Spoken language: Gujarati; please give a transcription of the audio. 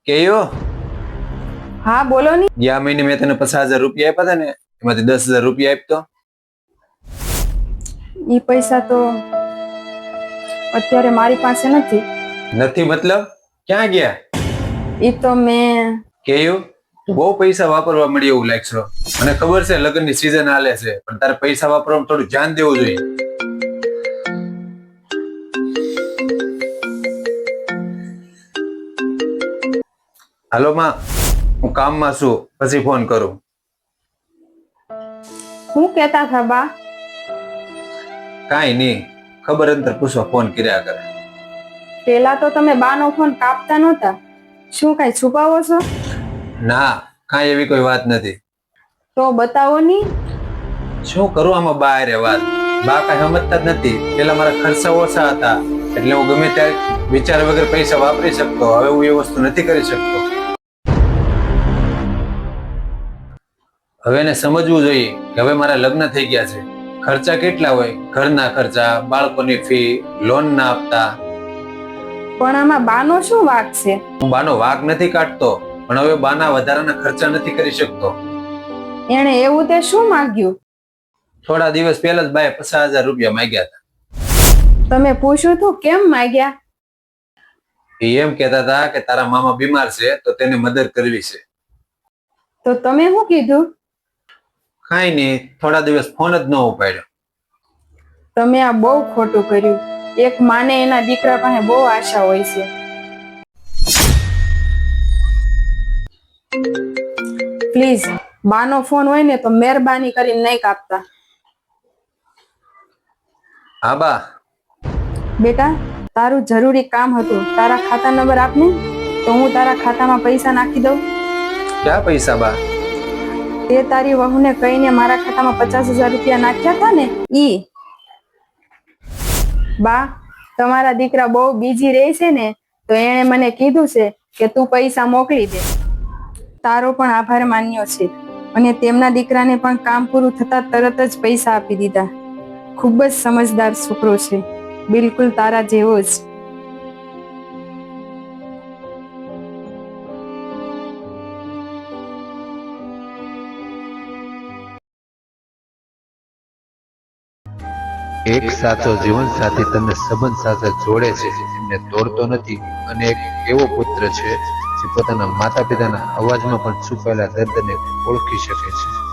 કેયો હા બોલો ની. ગયા મહિને મેં તને 50,000 રૂપિયા આપ્યા હતા ને, એમાંથી 10,000 રૂપિયા આપતો. ઈ પૈસા તો અત્યારે મારી પાસે નથી. નથી મતલબ ક્યાં ગયા? ઈ તો મેં કેયું તું બહુ પૈસા વાપરવા મળી એવું લાગશો. મને ખબર છે લગ્નની સીઝન હાલે છે, પણ તારે પૈસા વાપરવામાં થોડું ધ્યાન દેવું જોઈએ. હાલો માં, હું કામમાં છું, પછી ફોન કરું. હું કહેતા હતા બા? કાંઈ નહીં, ખબર અંતર પૂછવા ફોન કર્યા કરે. પેલા તો તમે બાનો ફોન કાપતા નહોતા, શું કઈ છુપાવો છો? ના, કાંઈ એવી કોઈ વાત નથી. તો બતાવો ની. શું કરું આમાં બા હારે વાત? બા કાંઈ સમજતા જ નથી. પેલા મારા ખર્ચા ઓછા હતા એટલે હું ગમે ત્યારે વિચાર વગર પૈસા વાપરી શકતો. હવે હું એ વસ્તુ નથી કરી શકતો. હવે એને સમજવું જોઈએ કે હવે મારા લગ્ન થઈ ગયા છે. ખર્ચા કેટલા હોય, ઘરના ખર્ચા, બાળકોની ફી, લોન ના હપ્તા. પણ આમાં બાનો શું વાંક છે? હું બાનો વાંક નથી કાઢતો, પણ હવે બાના વધારાના ખર્ચા નથી કરી શકતો. એણે એવું તે શું માંગ્યું? થોડા દિવસ પહેલા જ બાએ 50,000 રૂપિયા માંગ્યા હતા. તમે પૂછ્યું તું કેમ માંગ્યા? એ એમ કહેતા હતા કે તારા મામા બીમાર છે તો તેને મદદ કરવી છે. તો તમે શું કીધું? કાંઈ નહીં, થોડા દિવસ ફોન જ ન ઉપાડ્યો. તમે આ બહુ ખોટું કર્યું. એક માને એના દીકરા પાસે બહુ આશા હોય છે. પ્લીઝ બાનો ફોન હોય ને તો મહેરબાની કરીને નહીં કાપતા. હા બા. બેટા, તારું જરૂરી કામ હતું. તારા ખાતા નંબર આપને તો હું તારા ખાતામાં પૈસા નાખી દઉં. ક્યાં પૈસા બા? તે તારી વહુને કહીને મારા ખાતામાં 50,000 રૂપિયા નાખ્યા હતા ને ઈ. બા, તમારા દીકરા બહુ બીજી રહે છે ને, તો એણે મને કીધું છે કે તું પૈસા મોકલી દે. તારો પણ આભાર માન્યો છે અને તેમના દીકરાને પણ કામ પૂરું થતા તરત જ પૈસા આપી દીધા. ખૂબ જ સમજદાર છોકરો છે, બિલકુલ તારા જેવો જ. એક સાચો જીવન સાથી તમને સંબંધ સાથે જોડે છે, એમને તોડતો નથી. અને એક એવો પુત્ર છે જે પોતાના માતા પિતાના અવાજમાં પણ છુપાયેલા દર્દને ઓળખી શકે છે.